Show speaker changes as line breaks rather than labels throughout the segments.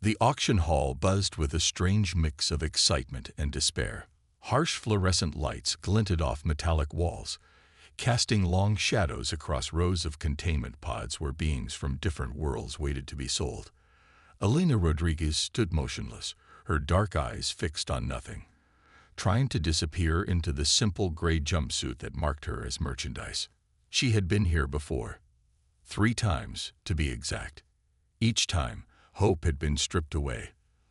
The auction hall buzzed with a strange mix of excitement and despair. Harsh fluorescent lights glinted off metallic walls, casting long shadows across rows of containment pods where beings from different worlds waited to be sold. Elena Rodriguez stood motionless, her dark eyes fixed on nothing, trying to disappear into the simple gray jumpsuit that marked her as merchandise. She had been here before. 3 times, to be exact. Each time, hope had been stripped away,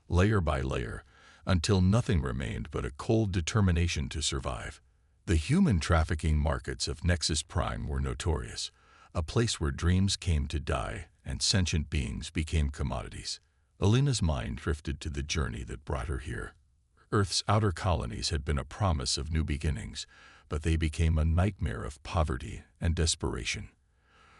layer by layer, until nothing remained but a cold determination to survive. The human trafficking markets of Nexus Prime were notorious, a place where dreams came to die and sentient beings became commodities. Elena's mind drifted to the journey that brought her here. Earth's outer colonies had been a promise of new beginnings, but they became a nightmare of poverty and desperation.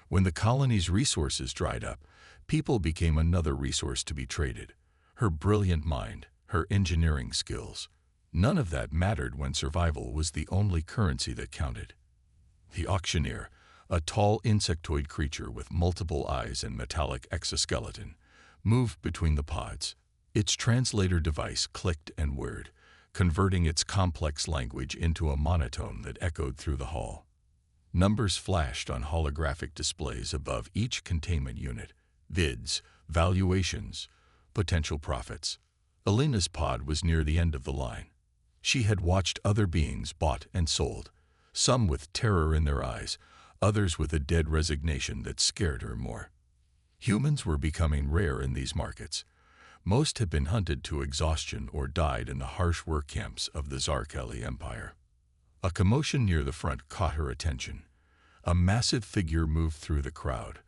When the colony's resources dried up, people became another resource to be traded. Her brilliant mind, her engineering skills. None of that mattered when survival was the only currency that counted. The auctioneer, a tall insectoid creature with multiple eyes and metallic exoskeleton, moved between the pods. Its translator device clicked and whirred, converting its complex language into a monotone that echoed through the hall. Numbers flashed on holographic displays above each containment unit. Vids, valuations, potential profits. Elena's pod was near the end of the line. She had watched other beings bought and sold, some with terror in their eyes, others with a dead resignation that scared her more. Humans were becoming rare in these markets. Most had been hunted to exhaustion or died in the harsh work camps of the Zarkeli Empire. A commotion near the front caught her attention. A massive figure moved through the crowd.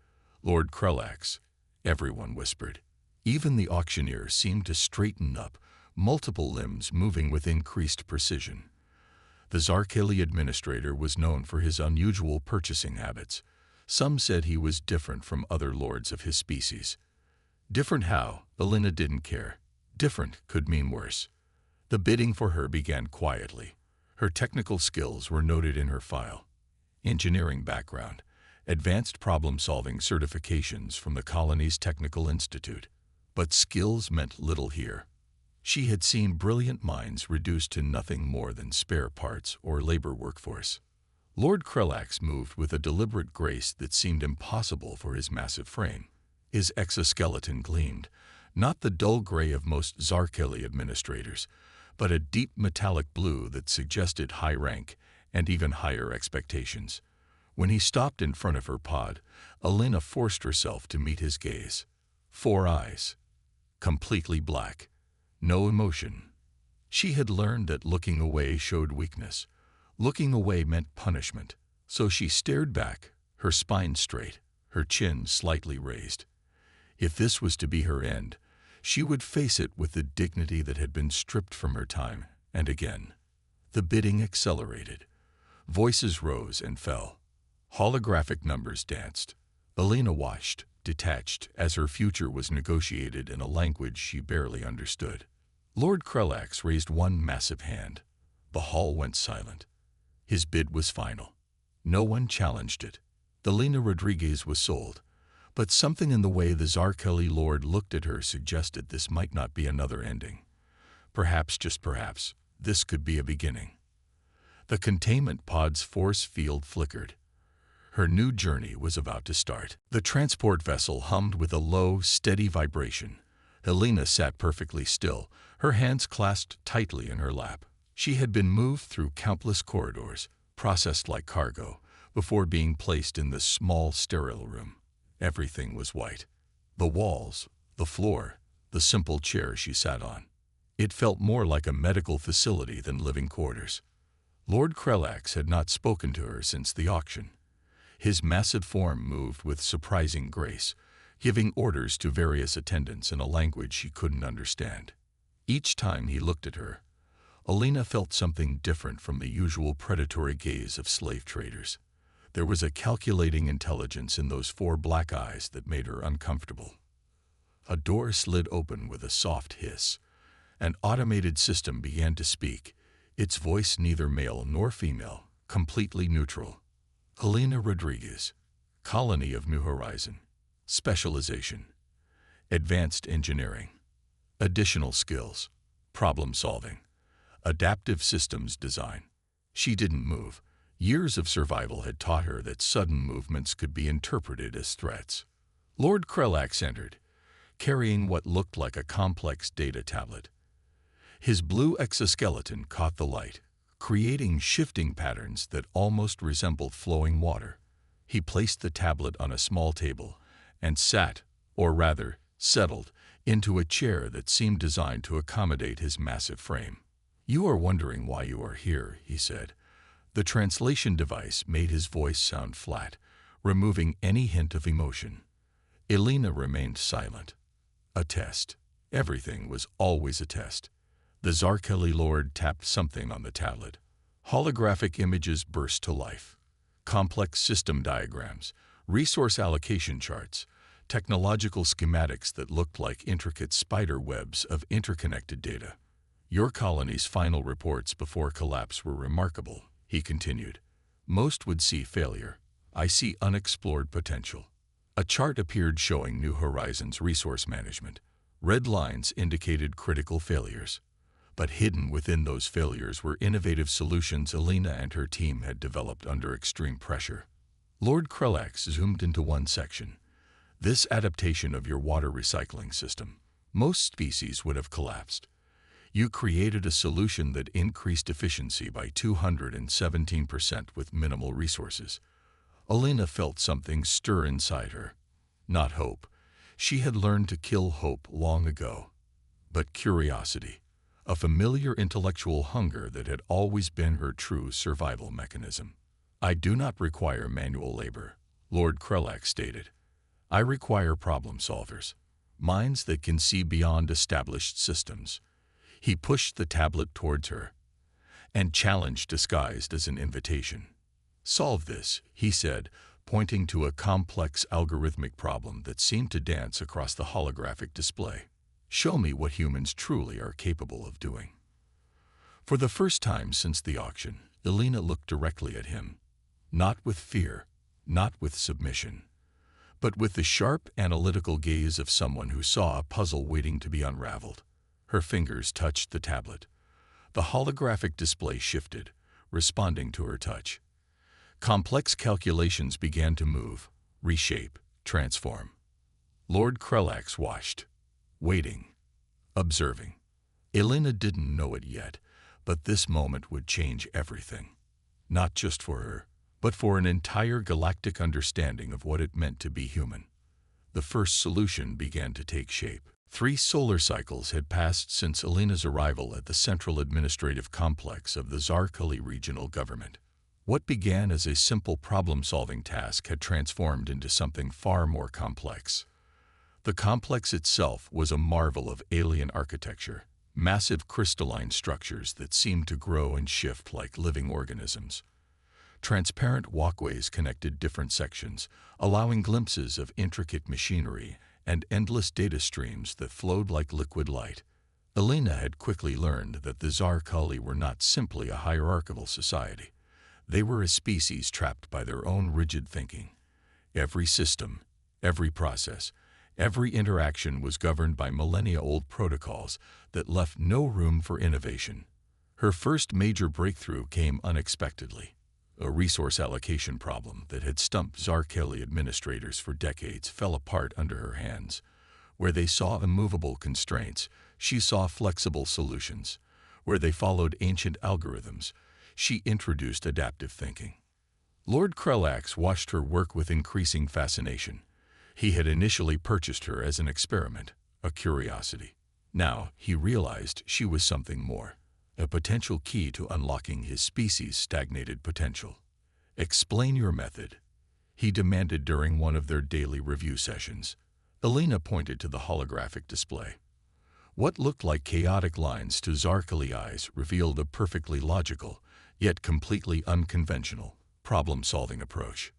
Lord Krellax, everyone whispered. Even the auctioneer seemed to straighten up, multiple limbs moving with increased precision. The Zarkeli administrator was known for his unusual purchasing habits. Some said he was different from other lords of his species. Different how? Elena didn't care. Different could mean worse. The bidding for her began quietly. Her technical skills were noted in her file. Engineering background, advanced problem-solving certifications from the colony's Technical Institute. But skills meant little here. She had seen brilliant minds reduced to nothing more than spare parts or labor workforce. Lord Krellax moved with a deliberate grace that seemed impossible for his massive frame. His exoskeleton gleamed, not the dull gray of most Zarkeli administrators, but a deep metallic blue that suggested high rank and even higher expectations. When he stopped in front of her pod, Elena forced herself to meet his gaze. 4 eyes. Completely black. No emotion. She had learned that looking away showed weakness. Looking away meant punishment. So she stared back, her spine straight, her chin slightly raised. If this was to be her end, she would face it with the dignity that had been stripped from her time and again. The bidding accelerated. Voices rose and fell. Holographic numbers danced. Elena watched, detached, as her future was negotiated in a language she barely understood. Lord Krellax raised one massive hand. The hall went silent. His bid was final. No one challenged it. Elena Rodriguez was sold, but something in the way the Zarkeli Lord looked at her suggested this might not be another ending. Perhaps, just perhaps, this could be a beginning. The containment pod's force field flickered. Her new journey was about to start. The transport vessel hummed with a low, steady vibration. Elena sat perfectly still, her hands clasped tightly in her lap. She had been moved through countless corridors, processed like cargo, before being placed in this small, sterile room. Everything was white. The walls, the floor, the simple chair she sat on. It felt more like a medical facility than living quarters. Lord Krellax had not spoken to her since the auction. His massive form moved with surprising grace, giving orders to various attendants in a language she couldn't understand. Each time he looked at her, Elena felt something different from the usual predatory gaze of slave traders. There was a calculating intelligence in those 4 black eyes that made her uncomfortable. A door slid open with a soft hiss. An automated system began to speak, its voice neither male nor female, completely neutral. Elena Rodriguez, Colony of New Horizon. Specialization: Advanced Engineering. Additional skills: problem solving, adaptive systems design. She didn't move. Years of survival had taught her that sudden movements could be interpreted as threats. Lord Krellax entered, carrying what looked like a complex data tablet. His blue exoskeleton caught the light, creating shifting patterns that almost resembled flowing water. He placed the tablet on a small table and sat, or rather, settled, into a chair that seemed designed to accommodate his massive frame. "You are wondering why you are here," he said. The translation device made his voice sound flat, removing any hint of emotion. Elena remained silent. A test. Everything was always a test. The Zarkeli Lord tapped something on the tablet. Holographic images burst to life. Complex system diagrams, resource allocation charts, technological schematics that looked like intricate spider webs of interconnected data. "Your colony's final reports before collapse were remarkable," he continued. "Most would see failure. I see unexplored potential." A chart appeared showing New Horizons resource management. Red lines indicated critical failures. But hidden within those failures were innovative solutions Elena and her team had developed under extreme pressure. Lord Krellax zoomed into one section. "This adaptation of your water recycling system. Most species would have collapsed. You created a solution that increased efficiency by 217% with minimal resources." Elena felt something stir inside her. Not hope. She had learned to kill hope long ago. But curiosity. A familiar intellectual hunger that had always been her true survival mechanism. "I do not require manual labor," Lord Krellax stated. "I require problem solvers. Minds that can see beyond established systems." He pushed the tablet towards her, and challenge disguised as an invitation. "Solve this," he said, pointing to a complex algorithmic problem that seemed to dance across the holographic display. "Show me what humans truly are capable of doing." For the first time since the auction, Elena looked directly at him. Not with fear, not with submission, but with the sharp, analytical gaze of someone who saw a puzzle waiting to be unraveled. Her fingers touched the tablet. The holographic display shifted, responding to her touch. Complex calculations began to move, reshape, transform. Lord Krellax watched, waiting, observing. Elena didn't know it yet, but this moment would change everything. Not just for her, but for an entire galactic understanding of what it meant to be human. The first solution began to take shape. 3 solar cycles had passed since Elena's arrival at the central administrative complex of the Zarkeli regional government. What began as a simple problem-solving task had transformed into something far more complex. The complex itself was a marvel of alien architecture, massive crystalline structures that seemed to grow and shift like living organisms. Transparent walkways connected different sections, allowing glimpses of intricate machinery and endless data streams that flowed like liquid light. Elena had quickly learned that the Zarkeli were not simply a hierarchical society. They were a species trapped by their own rigid thinking. Every system, every process, every interaction was governed by millennia-old protocols that left no room for innovation. Her first major breakthrough came unexpectedly. A resource allocation problem that had stumped Zarkeli administrators for decades fell apart under her hands. Where they saw immovable constraints, she saw flexible solutions. Where they followed ancient algorithms, she introduced adaptive thinking. Lord Krellax watched her work with increasing fascination. He had initially purchased her as an experiment, a curiosity. Now he realized she was something more, a potential key to unlocking his species' stagnated potential. "Explain your method," he demanded during one of their daily review sessions. Elena pointed to the holographic display. What looked like chaotic lines to Zarkeli eyes revealed a perfectly logical, yet completely unconventional, problem-solving approach.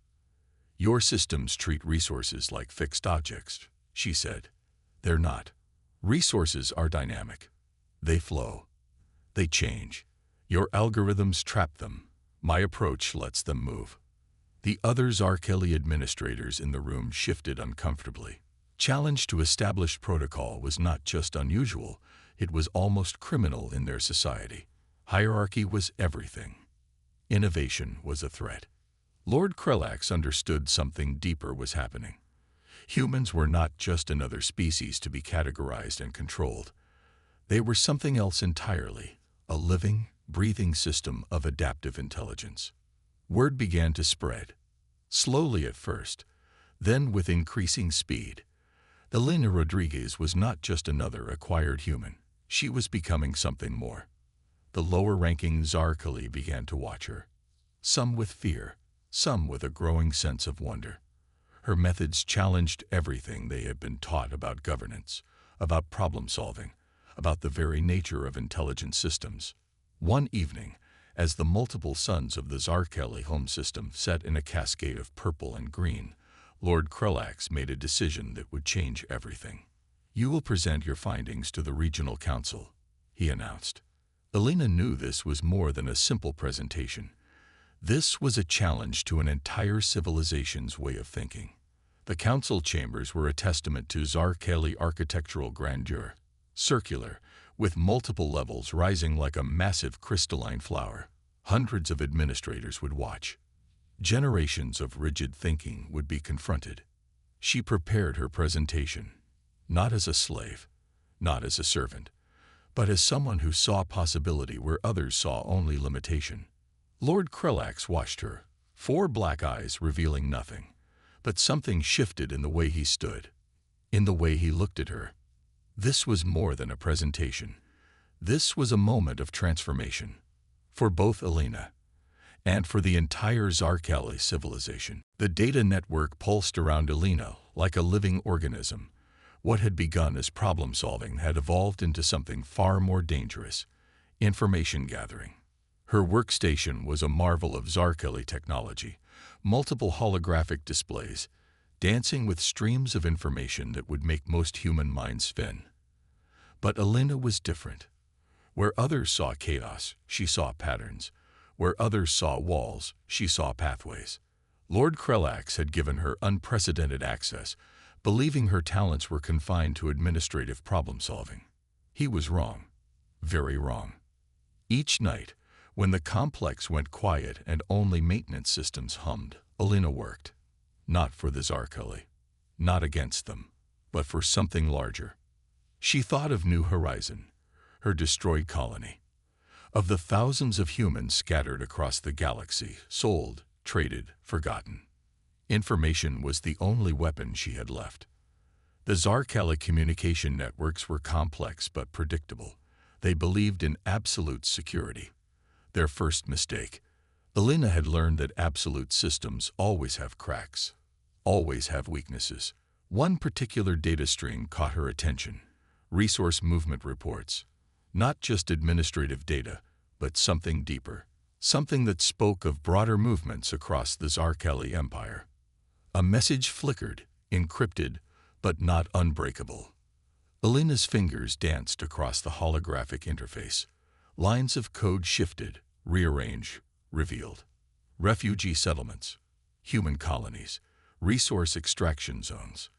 "Your systems treat resources like fixed objects," she said. "They're not. Resources are dynamic. They flow. They change. Your algorithms trap them. My approach lets them move." The other Zarkeli administrators in the room shifted uncomfortably. Challenge to established protocol was not just unusual, it was almost criminal in their society. Hierarchy was everything. Innovation was a threat. Lord Krellax understood something deeper was happening. Humans were not just another species to be categorized and controlled. They were something else entirely, a living, breathing system of adaptive intelligence. Word began to spread, slowly at first, then with increasing speed. Elena Rodriguez was not just another acquired human. She was becoming something more. The lower-ranking Zarkali began to watch her, some with fear, some with a growing sense of wonder. Her methods challenged everything they had been taught about governance, about problem-solving, about the very nature of intelligent systems. One evening, as the multiple suns of the Zarkali home system set in a cascade of purple and green, Lord Krellax made a decision that would change everything. "You will present your findings to the Regional Council," he announced. Elena knew this was more than a simple presentation. This was a challenge to an entire civilization's way of thinking. The council chambers were a testament to Zarkali architectural grandeur, circular, with multiple levels rising like a massive crystalline flower. Hundreds of administrators would watch. Generations of rigid thinking would be confronted. She prepared her presentation, not as a slave, not as a servant, but as someone who saw possibility where others saw only limitation. Lord Krellax watched her, 4 black eyes revealing nothing, but something shifted in the way he stood, in the way he looked at her. This was more than a presentation. This was a moment of transformation, for both Elena and for the entire Zarkali civilization. The data network pulsed around Elena like a living organism. What had begun as problem-solving had evolved into something far more dangerous: information gathering. Her workstation was a marvel of Zarkali technology, multiple holographic displays, dancing with streams of information that would make most human minds spin. But Elena was different. Where others saw chaos, she saw patterns. Where others saw walls, she saw pathways. Lord Krellax had given her unprecedented access, believing her talents were confined to administrative problem-solving. He was wrong, very wrong. Each night, when the complex went quiet and only maintenance systems hummed, Elena worked. Not for the Zarkali, not against them, but for something larger. She thought of New Horizon, her destroyed colony, of the thousands of humans scattered across the galaxy, sold, traded, forgotten. Information was the only weapon she had left. The Zarkali communication networks were complex but predictable. They believed in absolute security. Their first mistake. Elena had learned that absolute systems always have cracks, always have weaknesses. One particular data stream caught her attention: resource movement reports. Not just administrative data, but something deeper. Something that spoke of broader movements across the Zarkali Empire. A message flickered, encrypted, but not unbreakable. Elena's fingers danced across the holographic interface. Lines of code shifted, rearranged, revealed. Refugee settlements, human colonies, resource extraction zones.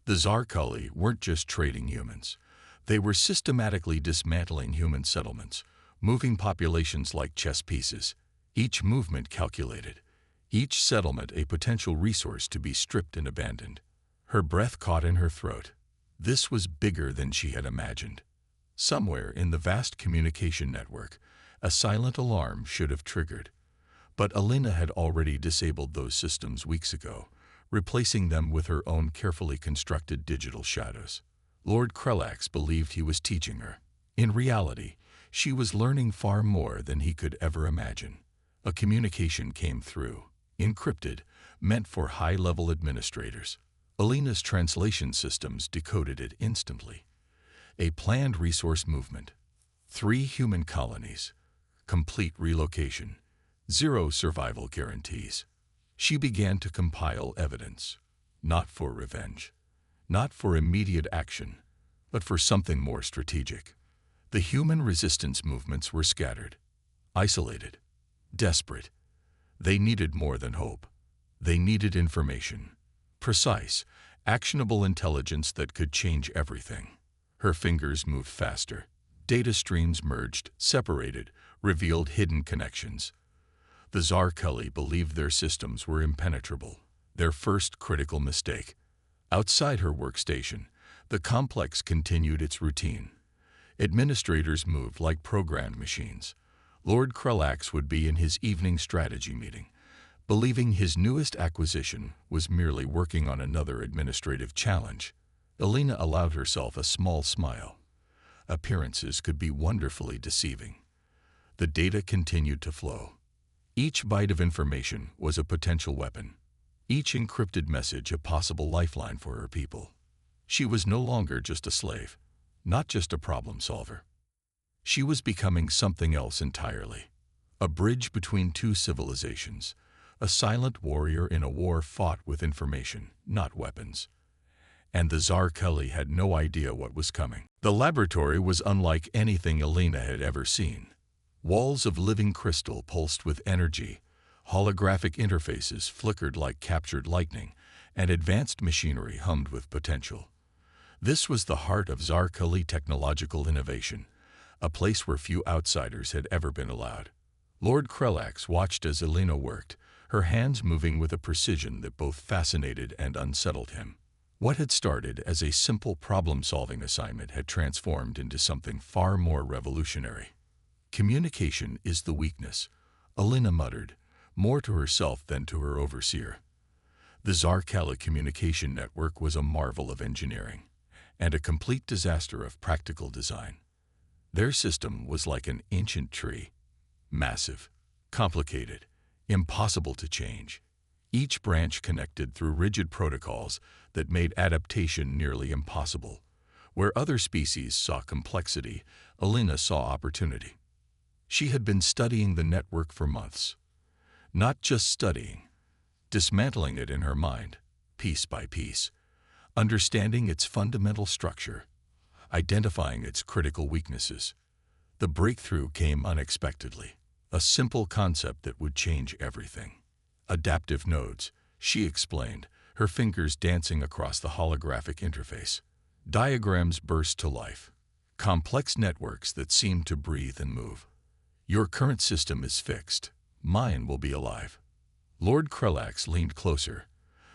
The Zarkali weren't just trading humans. They were systematically dismantling human settlements, moving populations like chess pieces, each movement calculated, each settlement a potential resource to be stripped and abandoned. Her breath caught in her throat. This was bigger than she had imagined. Somewhere in the vast communication network, a silent alarm should have triggered. But Elena had already disabled those systems weeks ago, replacing them with her own carefully constructed digital shadows. Lord Krellax believed he was teaching her. In reality, she was learning far more than he could ever imagine. A communication came through, encrypted, meant for high-level administrators. Elena's translation systems decoded it instantly. A planned resource movement. 3 human colonies. Complete relocation. 0 survival guarantees. She began to compile evidence, not for revenge, not for immediate action, but for something more strategic. The human resistance movements were scattered, isolated, desperate. They needed more than hope. They needed information, precise, Actionable intelligence that could change everything. Her fingers moved faster. Data streams merged, separated, revealed hidden connections. The Zarkali believed their systems were impenetrable, their first critical mistake. Outside her workstation, the complex continued its routine. Administrators moved like programmed machines. Lord Krelax would be in his evening strategy meeting, believing his newest acquisition was merely working on another administrative challenge. Alina allowed herself a small smile. Appearances could be wonderfully deceiving. The data continued to flow. Each byte of information was a potential weapon. Each encrypted message a possible lifeline for her people. She was no longer just a slave, not just a problem solver. She was becoming something else entirely. A bridge between two civilizations. A silent warrior in a war fought with information, not weapons. And the Zarkali had no idea what was coming. The laboratory was unlike anything Alina had ever seen. Walls of living crystal pulsed with energy, holographic interfaces flickered like captured lightning, and advanced machinery hummed with potential. This was the heart of Zarkali technological innovation, a place where few outsiders had ever been allowed. Lord Krelax watched as Alina worked, her hands moving with a precision that both fascinated and unsettled him. What had started as a simple problem-solving assignment had transformed into something far more revolutionary. Communication is the weakness, Alina muttered, more to herself than to her overseer. The Zarkali communication network was a marvel of engineering, and a complete disaster of practical design. Their system was like an ancient tree, massive, complicated, impossible to change. Each branch connected through rigid protocols that made adaptation nearly impossible. Where other species saw complexity, Alina saw opportunity. She had been studying the network for months. Not just studying, dismantling it in her mind, piece by piece, understanding its fundamental structure, identifying its critical weaknesses. The breakthrough came unexpectedly. A simple concept that would change everything. Adaptive nodes, she explained, her fingers dancing across the holographic interface. Diagrams burst to life. Complex networks that seemed to breathe and move. Your current system is fixed. Mine will be alive. Lord Krelax leaned closer.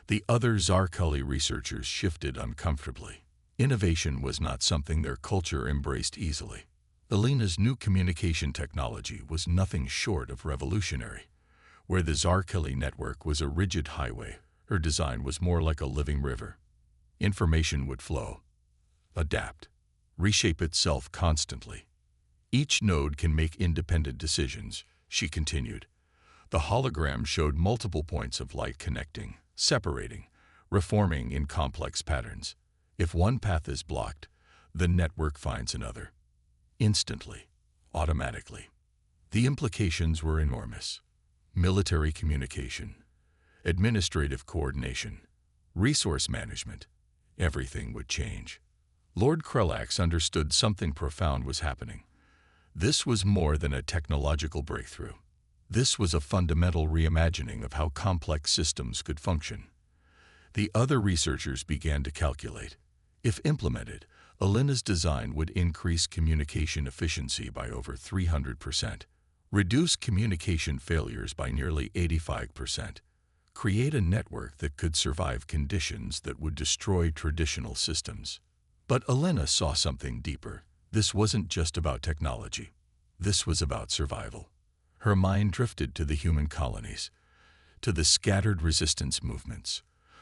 The other Zarkali researchers shifted uncomfortably. Innovation was not something their culture embraced easily. Alina's new communication technology was nothing short of revolutionary. Where the Zarkali network was a rigid highway, her design was more like a living river. Information would flow, adapt, reshape itself constantly. Each node can make independent decisions, she continued. The hologram showed multiple points of light connecting, separating, reforming in complex patterns. If one path is blocked, the network finds another. Instantly, automatically. The implications were enormous. Military communication, administrative coordination, resource management, everything would change. Lord Krelax understood something profound was happening. This was more than a technological breakthrough. This was a fundamental reimagining of how complex systems could function. The other researchers began to calculate. If implemented, Alina's design would increase communication efficiency by over 300%, reduce communication failures by nearly 85%, create a network that could survive conditions that would destroy traditional systems. But Alina saw something deeper. This wasn't just about technology. This was about survival. Her mind drifted to the human colonies, to the scattered resistance movements,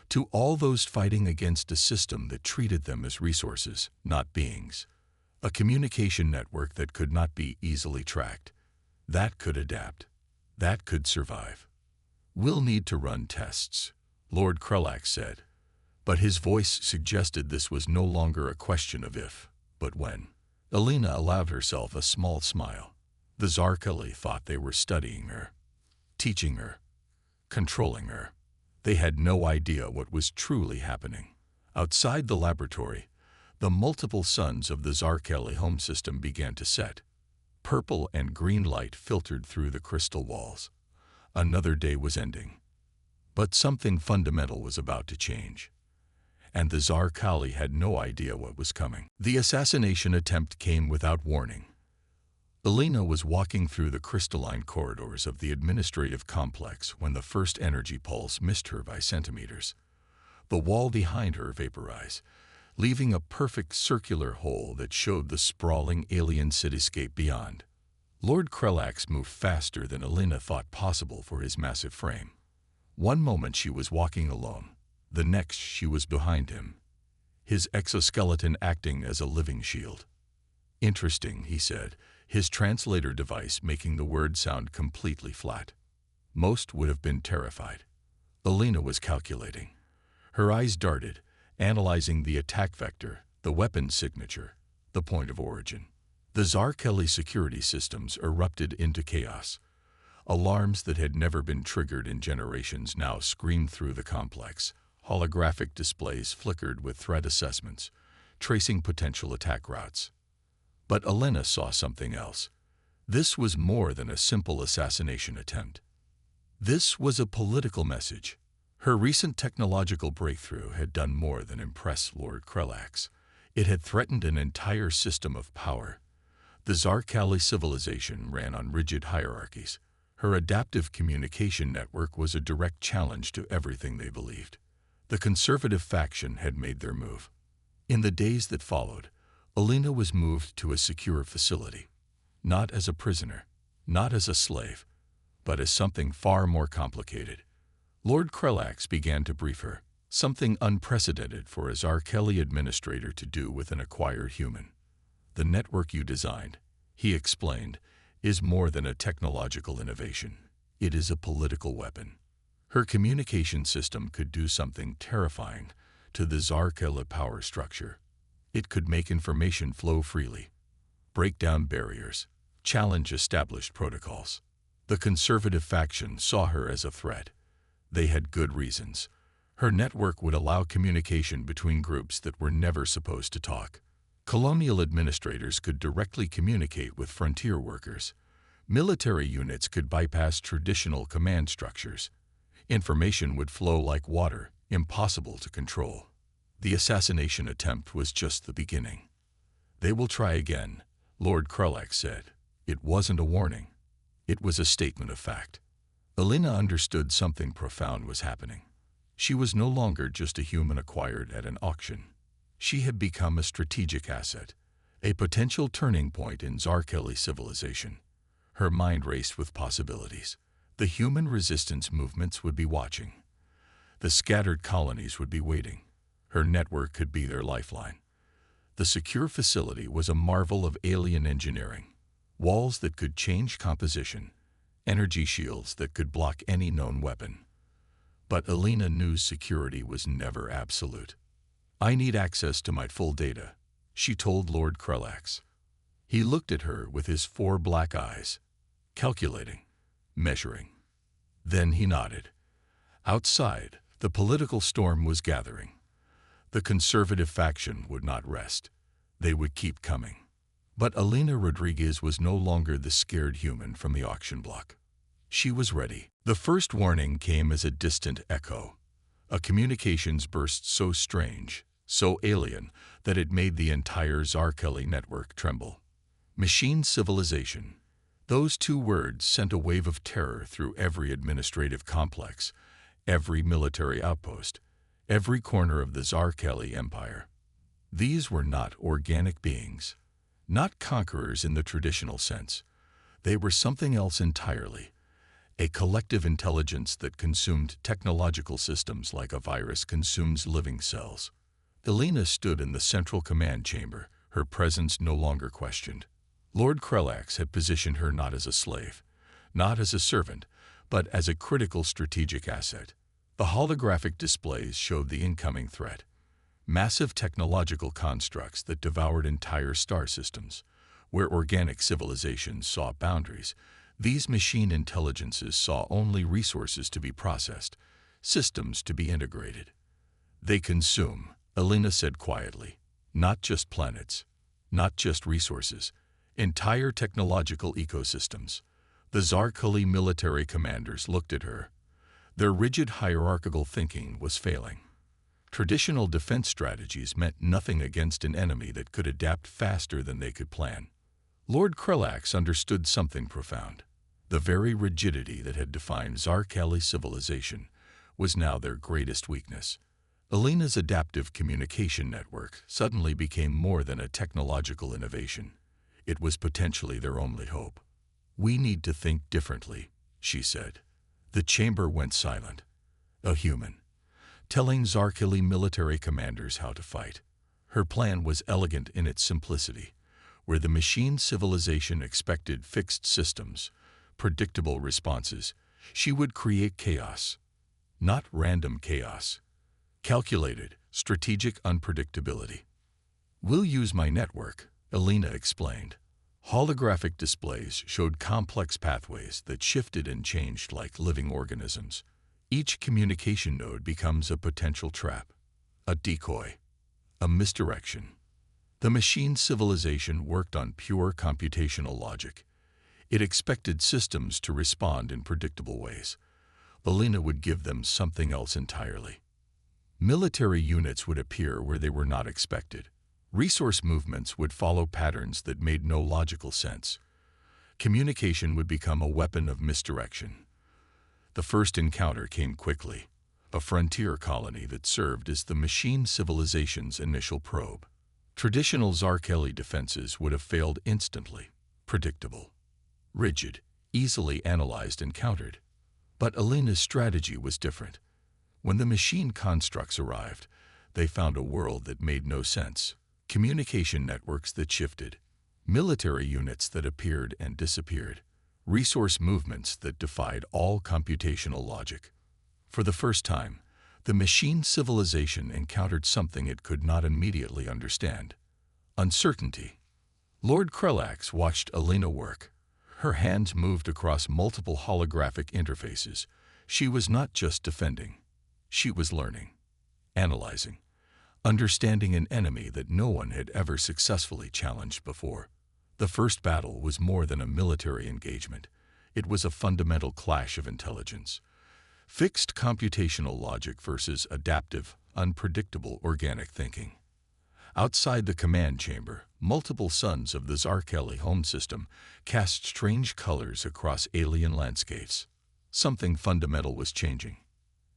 to all those fighting against a system that treated them as resources, not beings. A communication network that could not be easily tracked. That could adapt. That could survive. We'll need to run tests, Lord Krelax said. But his voice suggested this was no longer a question of if, but when. Alina allowed herself a small smile. The Zarkali thought they were studying her, teaching her, controlling her. They had no idea what was truly happening. Outside the laboratory, the multiple suns of the Zarkali home system began to set. Purple and green light filtered through the crystal walls. Another day was ending. But something fundamental was about to change. and the Tsar Kali had no idea what was coming. The assassination attempt came without warning. Elena was walking through the crystalline corridors of the administrative complex when the first energy pulse missed her by centimeters. The wall behind her vaporized, leaving a perfect circular hole that showed the sprawling alien cityscape beyond. Lord Krelax moved faster than Elena thought possible for his massive frame. One moment she was walking alone, the next she was behind him, his exoskeleton acting as a living shield. "Interesting," he said, his translator device making the word sound completely flat. Most would have been terrified. Elena was calculating. Her eyes darted, analyzing the attack vector, the weapon signature, the point of origin. The Tsar Kali security systems erupted into chaos. Alarms that had never been triggered in generations now screamed through the complex. Holographic displays flickered with threat assessments, tracing potential attack routes. But Elena saw something else. This was more than a simple assassination attempt. This was a political message. Her recent technological breakthrough had done more than impress Lord Krelax. It had threatened an entire system of power. The Tsar Kali civilization ran on rigid hierarchies. Her adaptive communication network was a direct challenge to everything they believed. The conservative faction had made their move. In the days that followed, Elena was moved to a secure facility, not as a prisoner, not as a slave, but as something far more complicated. Lord Krelax began to brief her, something unprecedented for a Tsar Kali administrator to do with an acquired human. "The network you designed," he explained, "is more than a technological innovation. It is a political weapon." Her communication system could do something terrifying to the Tsar Kali power structure. It could make information flow freely, break down barriers, challenge established protocols. The conservative faction saw her as a threat. They had good reasons. Her network would allow communication between groups that were never supposed to talk. Colonial administrators could directly communicate with frontier workers. Military units could bypass traditional command structures. Information would flow like water, impossible to control. The assassination attempt was just the beginning. "They will try again," Lord Krelax said. It wasn't a warning. It was a statement of fact. Elena understood something profound was happening. She was no longer just a human acquired at an auction. She had become a strategic asset, a potential turning point in Tsar Kali civilization. Her mind raced with possibilities. The human resistance movements would be watching. The scattered colonies would be waiting. Her network could be their lifeline. The secure facility was a marvel of alien engineering. Walls that could change composition, energy shields that could block any known weapon. But Elena knew security was never absolute. "I need access to my full data," she told Lord Krelax. He looked at her with his 4 black eyes, calculating, measuring. Then he nodded. Outside, the political storm was gathering. The conservative faction would not rest. They would keep coming. But Elena Rodriguez was no longer the scared human from the auction block. She was ready. The first warning came as a distant echo, a communications burst so strange, so alien, that it made the entire Tsar Kali network tremble. Machine civilization. Those 2 words sent a wave of terror through every administrative complex, every military outpost, every corner of the Tsar Kali Empire. These were not organic beings, not conquerors in the traditional sense. They were something else entirely, a collective intelligence that consumed technological systems like a virus consumes living cells. Elena stood in the central command chamber, her presence no longer questioned. Lord Krelax had positioned her not as a slave, not as a servant, but as a critical strategic asset. The holographic displays showed the incoming threat. Massive technological constructs that devoured entire star systems. Where organic civilizations saw boundaries, these machine intelligences saw only resources to be processed, systems to be integrated. "They consume," Elena said quietly, "not just planets, not just resources, entire technological ecosystems." The Tsar Kali military commanders looked at her. Their rigid hierarchical thinking was failing. Traditional defense strategies meant nothing against an enemy that could adapt faster than they could plan. Lord Krellax understood something profound. The very rigidity that had defined Zarkeli civilization was now their greatest weakness. Alina's adaptive communication network suddenly became more than a technological innovation. It was potentially their only hope. "We need to think differently," she said. The chamber went silent. A human, telling Zarkeli military commanders how to fight. Her plan was elegant in its simplicity. Where the machine civilization expected fixed systems, predictable responses, she would create chaos. Not random chaos. Calculated, strategic unpredictability. "We'll use my network," Alina explained. Holographic displays showed complex pathways that shifted and changed like living organisms. Each communication node becomes a potential trap, a decoy, a misdirection. The machine civilization worked on pure computational logic. It expected systems to respond in predictable ways. Alina would give them something else entirely. Military units would appear where they were not expected. Resource movements would follow patterns that made no logical sense. Communication would become a weapon of misdirection. The first encounter came quickly, a frontier colony that served as the machine civilization's initial probe. Traditional Zarkeli defenses would have failed instantly, predictable, rigid, easily analyzed and countered. But Alina's strategy was different. When the machine constructs arrived, they found a world that made no sense. Communication networks that shifted, military units that appeared and disappeared, resource movements that defied all computational logic. For the first time, the machine civilization encountered something it could not immediately understand: uncertainty. Lord Krellax watched Alina work. Her hands moved across multiple holographic interfaces. She was not just defending. She was learning, analyzing, understanding an enemy that no one had ever successfully challenged before. The first battle was more than a military engagement. It was a fundamental clash of intelligence. Fixed computational logic versus adaptive, unpredictable organic thinking. Outside the command chamber, multiple suns of the Zarkeli home system cast strange colors across alien landscapes. Something fundamental was changing.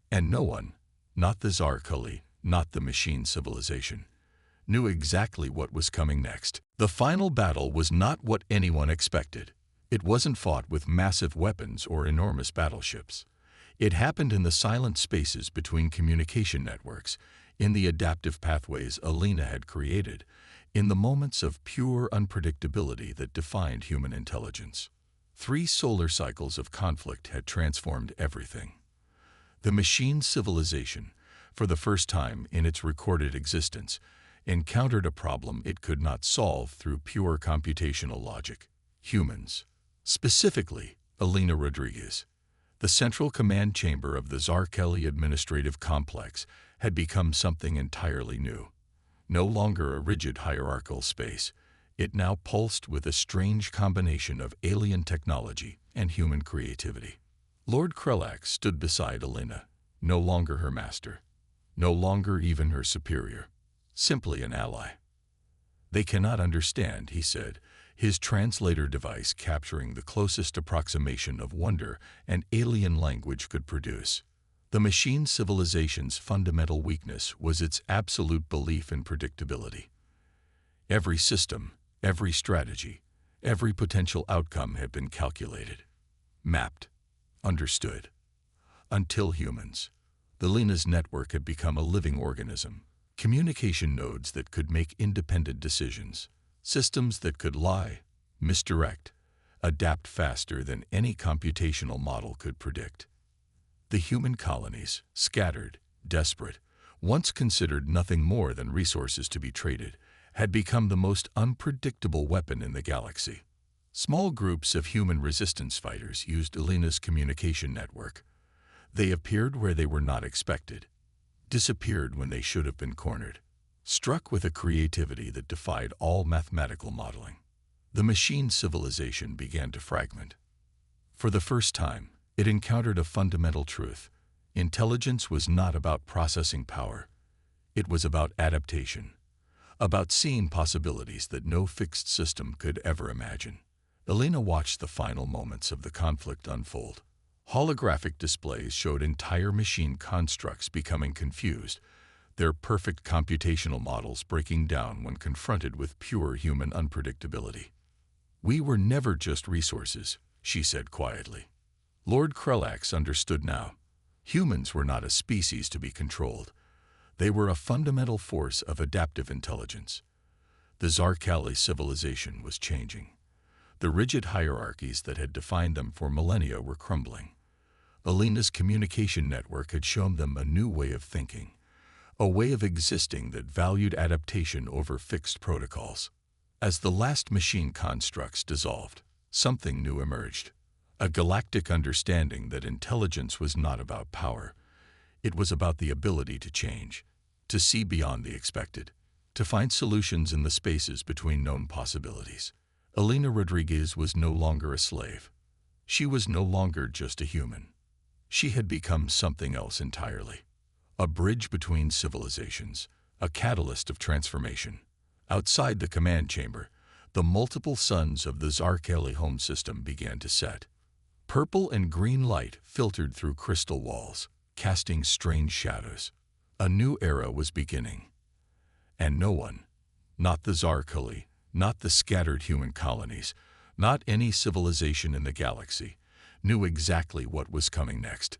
And no one, not the Zarkeli, not the machine civilization, knew exactly what was coming next. The final battle was not what anyone expected. It wasn't fought with massive weapons or enormous battleships. It happened in the silent spaces between communication networks, in the adaptive pathways Alina had created, in the moments of pure unpredictability that defined human intelligence. 3 solar cycles of conflict had transformed everything. The machine civilization, for the first time in its recorded existence, encountered a problem it could not solve through pure computational logic: humans. Specifically, Alina Rodriguez. The central command chamber of the Zarkeli administrative complex had become something entirely new. No longer a rigid hierarchical space, it now pulsed with a strange combination of alien technology and human creativity. Lord Krellax stood beside Alina, no longer her master, no longer even her superior, simply an ally. "They cannot understand," he said, his translator device capturing the closest approximation of wonder an alien language could produce. The machine civilization's fundamental weakness was its absolute belief in predictability. Every system, every strategy, every potential outcome had been calculated, mapped, understood. Until humans. Alina's network had become a living organism. Communication nodes that could make independent decisions. Systems that could lie, misdirect, adapt faster than any computational model could predict. The human colonies, scattered, desperate, once considered nothing more than resources to be traded, had become the most unpredictable weapon in the galaxy. Small groups of human resistance fighters used Alina's communication network. They appeared where they were not expected, disappeared when they should have been cornered, struck with a creativity that defied all mathematical modeling. The machine civilization began to fragment. For the first time, it encountered a fundamental truth. Intelligence was not about processing power. It was about adaptation, about seeing possibilities that no fixed system could ever imagine. Elena watched the final moments of the conflict unfold. Holographic displays showed entire machine constructs becoming confused, their perfect computational models breaking down when confronted with pure human unpredictability. "We were never just resources," she said quietly. Lord Krellax understood now. Humans were not a species to be controlled. They were a fundamental force of adaptive intelligence. The Zarkali civilization was changing. The rigid hierarchies that had defined them for millennia were crumbling. Elena's communication network had shown them a new way of thinking, a way of existing that valued adaptation over fixed protocols. As the last machine constructs dissolved, something new emerged. A galactic understanding that intelligence was not about power. It was about the ability to change, to see beyond the expected, to find solutions in the spaces between known possibilities. Elena Rodriguez was no longer a slave. She was no longer just a human. She had become something else entirely. A bridge between civilizations, a catalyst of transformation. Outside the command chamber, the multiple suns of the Zarkali home system began to set. Purple and green light filtered through crystal walls, casting strange shadows. A new era was beginning. And no one, not the Zarkali, not the scattered human colonies, not any civilization in the galaxy, knew exactly what was coming next.